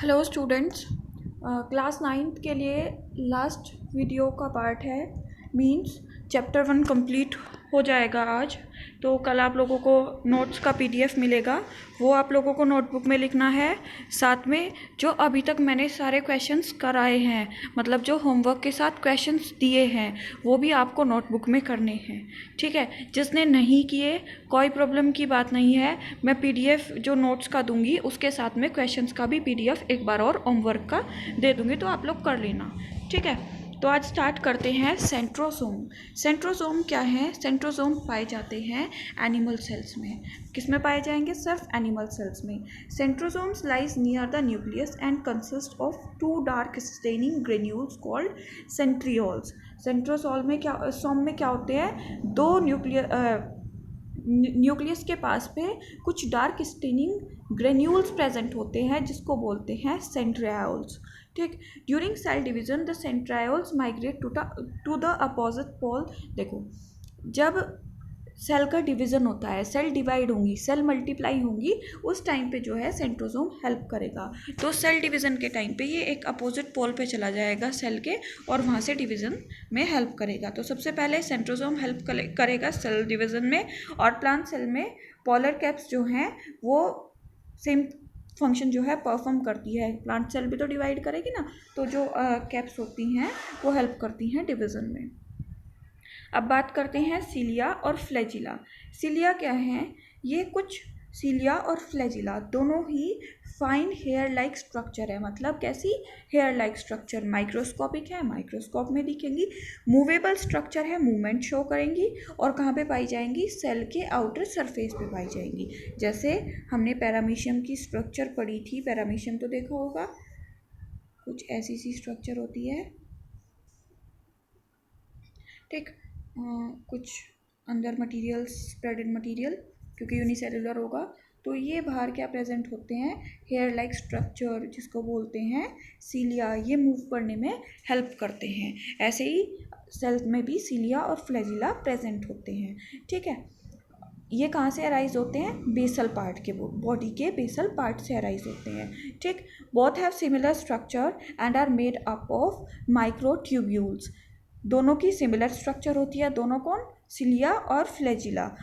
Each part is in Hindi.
हेलो स्टूडेंट्स, क्लास नाइन्थ के लिए लास्ट वीडियो का पार्ट है। मीन्स चैप्टर 1 कंप्लीट हो जाएगा आज। तो कल आप लोगों को नोट्स का पीडीएफ मिलेगा, वो आप लोगों को नोटबुक में लिखना है। साथ में जो अभी तक मैंने सारे क्वेश्चंस कराए हैं, मतलब जो होमवर्क के साथ क्वेश्चंस दिए हैं, वो भी आपको नोटबुक में करने हैं। ठीक है, जिसने नहीं किए कोई प्रॉब्लम की बात नहीं है। मैं पीडीएफ जो नोट्स का दूंगी उसके साथ में क्वेश्चंस का भी पीडीएफ एक बार और होमवर्क का दे दूंगी, तो आप लोग कर लेना। ठीक है, तो आज स्टार्ट करते हैं। सेंट्रोसोम। सेंट्रोसोम क्या है? सेंट्रोसोम पाए जाते हैं एनिमल सेल्स में। किस में पाए जाएंगे? सिर्फ एनिमल सेल्स में। Centrosomes lies near the nucleus and consist of 2 dark staining granules called centrioles. Centrosome में क्या होते हैं? 2 न्यूक्लियस के पास पे कुछ डार्क स्टेनिंग ग्रेन्यूल्स प्रेजेंट होते हैं, जिसको बोलते हैं सेंट्रियोल्स। ठीक, during cell division the centrioles migrate to the opposite pole. देखो, जब सेल का डिवीज़न होता है, सेल डिवाइड होंगी, सेल मल्टीप्लाई होंगी, उस टाइम पे जो है सेंट्रोसोम हेल्प करेगा। तो सेल डिवीज़न के टाइम पे ये एक अपोजिट पोल पे चला जाएगा सेल के, और वहाँ से डिवीज़न में हेल्प करेगा। तो सबसे पहले सेंट्रोसोम हेल्प करेगा सेल डिवीज़न में। और प्लांट सेल में पोलर कैप्स जो हैं वो सेम फंक्शन जो है परफॉर्म करती है। प्लांट सेल भी तो डिवाइड करेगी ना, तो जो कैप्स होती हैं वो हेल्प करती हैं डिवीज़न में। अब बात करते हैं सीलिया और फ्लैजिला। सीलिया क्या है? ये कुछ सीलिया और फ्लैजिला दोनों ही फाइन हेयर लाइक स्ट्रक्चर है। मतलब कैसी? Hair like structure. माइक्रोस्कोपिक है, माइक्रोस्कोप में दिखेंगी। मूवेबल स्ट्रक्चर है, मूवमेंट शो करेंगी। और कहाँ पे पाई जाएंगी? सेल के आउटर सरफेस पे पाई जाएंगी। जैसे हमने पैरामीशियम की स्ट्रक्चर पढ़ी थी, पैरामीशियम तो देखा होगा, कुछ ऐसी सी स्ट्रक्चर होती है। ठीक, कुछ अंदर मटेरियल, स्प्रेडेड मटेरियल, क्योंकि यूनिसेलुलर होगा। तो ये बाहर क्या प्रेजेंट होते हैं? हेयर लाइक स्ट्रक्चर, जिसको बोलते हैं सीलिया। ये मूव करने में हेल्प करते हैं। ऐसे ही सेल में भी सीलिया और फ्लैजिला प्रेजेंट होते हैं। ठीक है, ये कहाँ से अराइज होते हैं? बेसल पार्ट के, बॉडी के बेसल पार्ट से अराइज होते हैं। ठीक, both have similar structure and are made up of microtubules. दोनों की सिमिलर स्ट्रक्चर होती है। दोनों कौन? सीलिया और फ्लैजिला।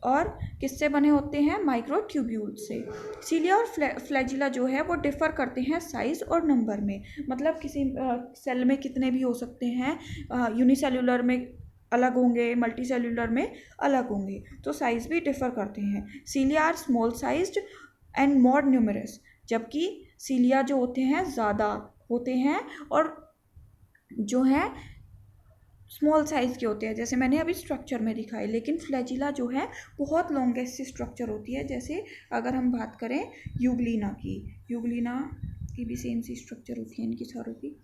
और किससे बने होते हैं? माइक्रोट्यूब्यूल से। सीलिया और फ्लैजिला जो है वो डिफ़र करते हैं साइज़ और नंबर में। मतलब किसी सेल में कितने भी हो सकते हैं, यूनिसेलुलर में अलग होंगे, मल्टी सेलुलर में अलग होंगे। तो साइज़ भी डिफ़र करते हैं। Cilia are small sized and more numerous, जबकि सीलिया जो होते हैं ज़्यादा होते हैं और जो है स्मॉल साइज़ के होते हैं, जैसे मैंने अभी स्ट्रक्चर में दिखाई। लेकिन फ्लैजिला जो है बहुत लॉन्गेस्ट सी स्ट्रक्चर होती है। जैसे अगर हम बात करें यूग्लिना की, यूग्लिना की भी सेम सी स्ट्रक्चर होती है इनकी सारों की।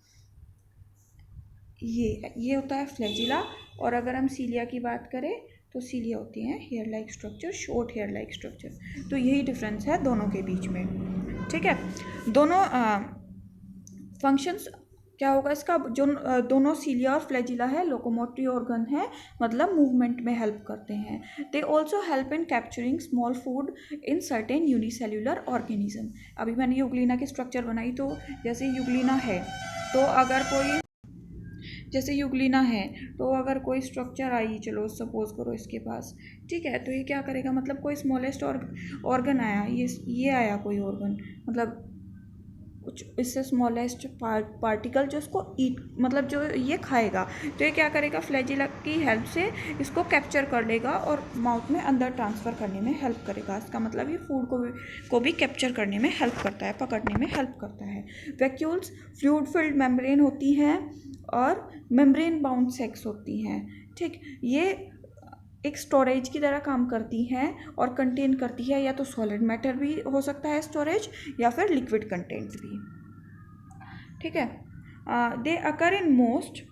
ये होता है फ्लैजिला। और अगर हम सीलिया की बात करें तो सीलिया होती हैं hair like structure, short hair like structure. तो यही डिफरेंस है दोनों के बीच में। ठीक है, दोनों फंक्शंस क्या होगा इसका? जो दोनों सीलिया और फ्लैजिला है, लोकोमोटरी ऑर्गन है, मतलब मूवमेंट में हेल्प करते हैं। They also help in capturing small food in certain unicellular organism. अभी मैंने यूग्लिना की स्ट्रक्चर बनाई, तो जैसे यूग्लिना है, तो अगर कोई, जैसे यूग्लिना है तो अगर कोई स्ट्रक्चर आई, चलो सपोज करो इसके पास, ठीक है, तो ये क्या करेगा? मतलब कोई स्मॉलेस्ट ऑर्गन आया, ये आया कोई ऑर्गन, मतलब कुछ इससे स्मॉलेस्ट पार्टिकल जो इसको ईट, मतलब जो ये खाएगा, तो ये क्या करेगा? फ्लैजिला की हेल्प से इसको कैप्चर कर लेगा और माउथ में अंदर ट्रांसफ़र करने में हेल्प करेगा। इसका मतलब ये फूड को भी कैप्चर करने में हेल्प करता है, पकड़ने में हेल्प करता है। वैक्यूल्स फ्लूइड फिल्ड मेम्ब्रेन होती हैं और मेम्ब्रेन बाउंड सेक्स होती हैं। ठीक, ये एक स्टोरेज की तरह काम करती हैं और कंटेन करती है, या तो सॉलिड मैटर भी हो सकता है स्टोरेज, या फिर लिक्विड कंटेंट भी। ठीक है, they occur in most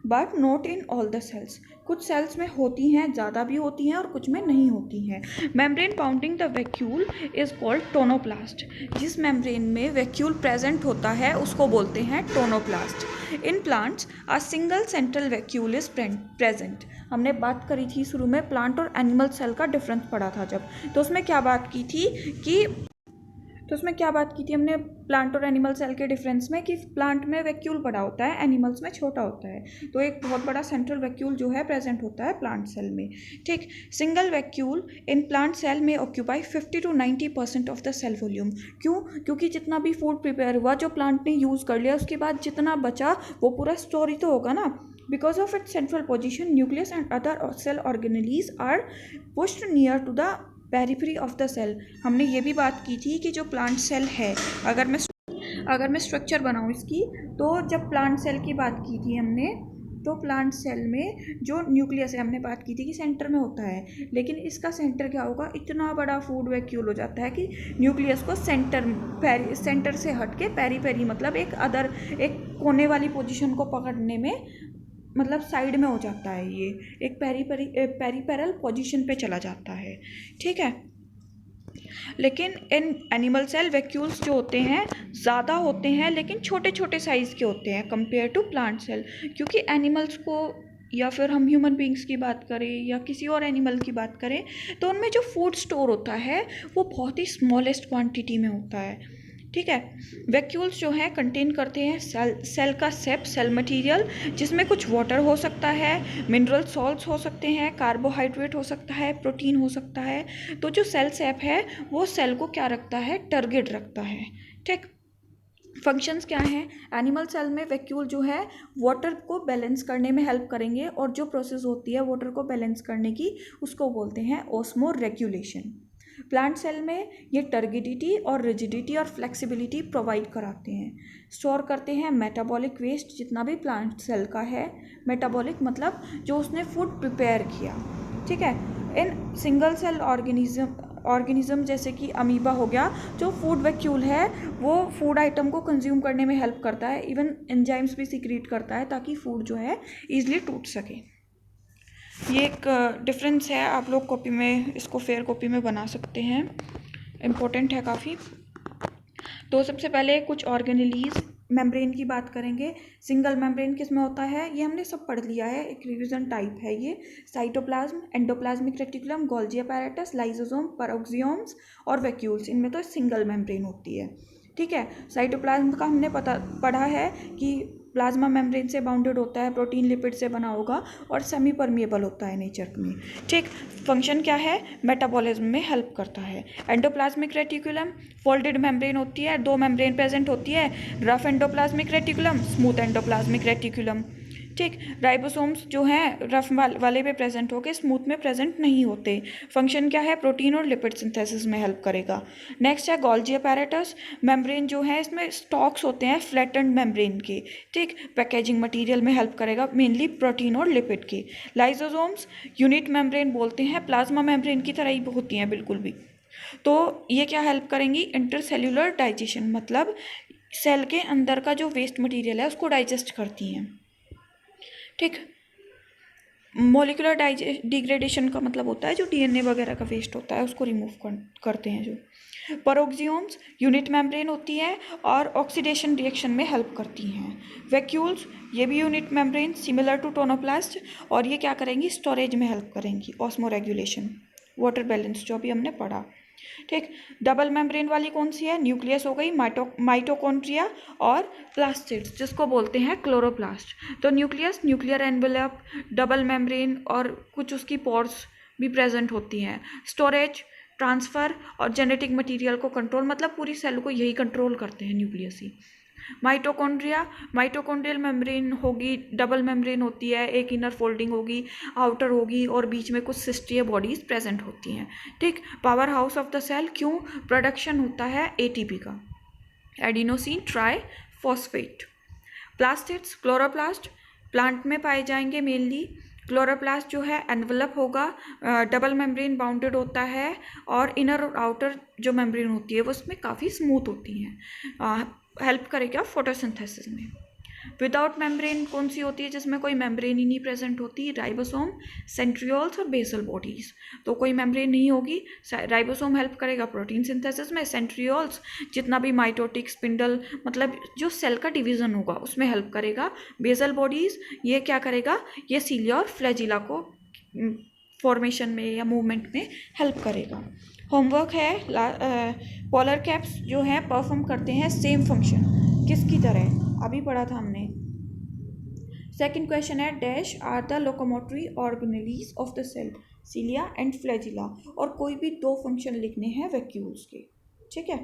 but not in all the cells. कुछ सेल्स में होती हैं, ज़्यादा भी होती हैं, और कुछ में नहीं होती हैं। Membrane bounding the vacuole is called tonoplast. जिस मेम्ब्रेन में वैक्यूल प्रेजेंट होता है उसको बोलते हैं tonoplast. In plants a single central vacuole is present. हमने बात करी थी शुरू में प्लांट और एनिमल सेल का डिफरेंस पढ़ा था जब, तो उसमें क्या बात की थी कि तो उसमें क्या बात की थी हमने प्लांट और एनिमल सेल के डिफरेंस में, कि प्लांट में वैक्यूल बड़ा होता है, एनिमल्स में छोटा होता है। तो एक बहुत बड़ा सेंट्रल वैक्यूल जो है प्रेजेंट होता है प्लांट सेल में। ठीक, single vacuole in plant cell में occupy 50 to 90% of the cell volume. क्यों? क्योंकि जितना भी फूड प्रिपेयर हुआ, जो प्लांट ने यूज़ कर लिया, उसके बाद जितना बचा वो पूरा स्टोर ही तो होगा ना। Because of its central position, nucleus and other cell organelles are pushed near to the periphery of the cell. हमने ये भी बात की थी कि जो प्लांट सेल है, अगर मैं स्ट्रक्चर बनाऊँ इसकी, तो जब प्लांट सेल की बात की थी हमने, तो प्लांट सेल में जो न्यूक्लियस है, हमने बात की थी कि सेंटर में होता है, लेकिन इसका सेंटर क्या होगा, इतना बड़ा फूड वैक्यूल हो जाता है कि न्यूक्लियस को सेंटर से हट के पेरी मतलब एक कोने वाली पोजीशन को पकड़ने में, मतलब साइड में हो जाता है, ये एक पेरीपेरल पोजीशन पे चला जाता है। ठीक है, लेकिन इन एनिमल सेल वैक्यूल्स जो होते हैं ज़्यादा होते हैं, लेकिन छोटे छोटे साइज़ के होते हैं कंपेयर टू प्लांट सेल। क्योंकि एनिमल्स को, या फिर हम ह्यूमन बींग्स की बात करें या किसी और एनिमल की बात करें, तो उनमें जो फूड स्टोर होता है वो बहुत ही स्मॉलेस्ट क्वांटिटी में होता है। ठीक है, वैक्यूल्स जो हैं कंटेन करते हैं सेल का सेल मटेरियल, जिसमें कुछ वाटर हो सकता है, मिनरल सॉल्ट्स हो सकते हैं, कार्बोहाइड्रेट हो सकता है, प्रोटीन हो सकता है। तो जो सेल सेप है वो सेल को क्या रखता है, टारगेट रखता है। ठीक, फंक्शंस क्या हैं? एनिमल सेल में वैक्यूल जो है वाटर को बैलेंस करने में हेल्प करेंगे, और जो प्रोसेस होती है वाटर को बैलेंस करने की, उसको बोलते हैं ऑस्मो रेगुलेशन। प्लांट सेल में ये टर्गिडिटी और रिजिडिटी और फ्लेक्सिबिलिटी प्रोवाइड कराते हैं। स्टोर करते हैं मेटाबॉलिक वेस्ट, जितना भी प्लांट सेल का है, मेटाबॉलिक मतलब जो उसने फूड प्रिपेयर किया। ठीक है, इन सिंगल सेल ऑर्गेनिज्म जैसे कि अमीबा हो गया, जो फूड वैक्यूल है वो फूड आइटम को कंज्यूम करने में हेल्प करता है, इवन एंजाइम्स भी सीक्रेट करता है ताकि फूड जो है ईजिली टूट सके। ये एक डिफरेंस है, आप लोग कॉपी में इसको फेयर कॉपी में बना सकते हैं, इम्पोर्टेंट है काफ़ी। तो सबसे पहले कुछ ऑर्गेनेलीज मेम्ब्रेन की बात करेंगे। सिंगल मेम्ब्रेन किस में होता है, ये हमने सब पढ़ लिया है, एक रिवीजन टाइप है ये। Cytoplasm, endoplasmic reticulum, Golgi apparatus, lysosome, peroxisomes और वैक्यूल्स, इनमें तो सिंगल मेम्ब्रेन होती है। ठीक है, साइटोप्लाज्म का हमने पढ़ा है कि प्लाज्मा मेम्ब्रेन से बाउंडेड होता है, प्रोटीन लिपिड से बना होगा, और सेमी परमिएबल होता है नेचर में। ठीक, फंक्शन क्या है, मेटाबॉलिज्म में हेल्प करता है। एंडोप्लाज्मिक रेटिकुलम फोल्डेड मेम्ब्रेन होती है, दो मेम्ब्रेन प्रेजेंट होती है, rough endoplasmic reticulum, smooth endoplasmic reticulum. ठीक, राइबोसोम्स जो हैं रफ वाले पे प्रेजेंट होके स्मूथ में प्रेजेंट नहीं होते। फंक्शन क्या है, प्रोटीन और लिपिड सिंथेसिस में हेल्प करेगा। नेक्स्ट है गोल्गी अपैरेटस, मेम्ब्रेन जो है इसमें स्टॉक्स होते हैं फ्लैटेंड मेम्ब्रेन के। ठीक, पैकेजिंग मटेरियल में हेल्प करेगा, मेनली प्रोटीन और लिपिड के। लाइसोसोम्स यूनिट मेम्ब्रेन बोलते हैं, प्लाज्मा मेम्ब्रेन की तरह ही होती हैं बिल्कुल भी। तो ये क्या हेल्प करेंगी, इंटरसेल्यूलर डाइजेशन, मतलब सेल के अंदर का जो वेस्ट मटेरियल है उसको डाइजेस्ट करती हैं। ठीक, मोलिकुलर डिग्रेडेशन का मतलब होता है जो डीएनए वगैरह का वेस्ट होता है उसको रिमूव करते हैं। जो पेरोक्सियोम्स यूनिट मेम्ब्रेन होती है और ऑक्सीडेशन रिएक्शन में हेल्प करती हैं। वैक्यूल्स ये भी unit membrane similar to tonoplast, और ये क्या करेंगी, स्टोरेज में हेल्प करेंगी, ऑस्मो रेगुलेशन, वाटर बैलेंस जो अभी हमने पढ़ा। ठीक, डबल मेम्ब्रेन वाली कौन सी है, न्यूक्लियस हो गई, माइटोकॉन्ड्रिया और प्लास्टिड्स जिसको बोलते हैं क्लोरोप्लास्ट। तो nucleus, nuclear envelope, double membrane और कुछ उसकी पोर्स भी प्रेजेंट होती हैं। स्टोरेज, ट्रांसफ़र और जेनेटिक मटेरियल को कंट्रोल, मतलब पूरी सेल को यही कंट्रोल करते हैं न्यूक्लियस ही। माइटोकॉन्ड्रियल मेम्ब्रेन होगी, डबल मेम्ब्रेन होती है, एक इनर फोल्डिंग होगी, आउटर होगी, और बीच में कुछ सिस्टीय बॉडीज प्रेजेंट होती हैं। ठीक, power house of the cell, क्यों, प्रोडक्शन होता है एटीपी का, adenosine triphosphate. Plastids, chloroplast plant में पाए जाएंगे मेनली। क्लोरोप्लास्ट जो है एनवलप होगा, डबल मेम्ब्रेन बाउंडेड होता है, और इनर और आउटर जो मेम्ब्रेन होती है वो उसमें काफ़ी स्मूथ होती हैं, हेल्प करेगा फोटोसिंथेसिस में। विदाउट मेम्ब्रेन कौन सी होती है, जिसमें कोई मेम्ब्रेन ही नहीं प्रेजेंट होती, राइबोसोम, सेंट्रियोल्स और बेसल बॉडीज। तो कोई मेम्ब्रेन नहीं होगी, राइबोसोम हेल्प करेगा प्रोटीन सिंथेसिस में, सेंट्रियोल्स जितना भी माइटोटिक स्पिंडल मतलब जो सेल का डिवीजन होगा उसमें हेल्प करेगा, बेसल बॉडीज ये क्या करेगा, ये सीलिया और फ्लैजिला को फॉर्मेशन में या मूवमेंट में हेल्प करेगा। होमवर्क है, पोलर कैप्स जो है परफॉर्म करते हैं सेम फंक्शन, किसकी तरह, अभी पढ़ा था हमने। सेकंड क्वेश्चन है dash are the locomotory organelles of the cell, cilia and flagella, और कोई भी दो फंक्शन लिखने हैं वैक्यूल्स के, ठीक है।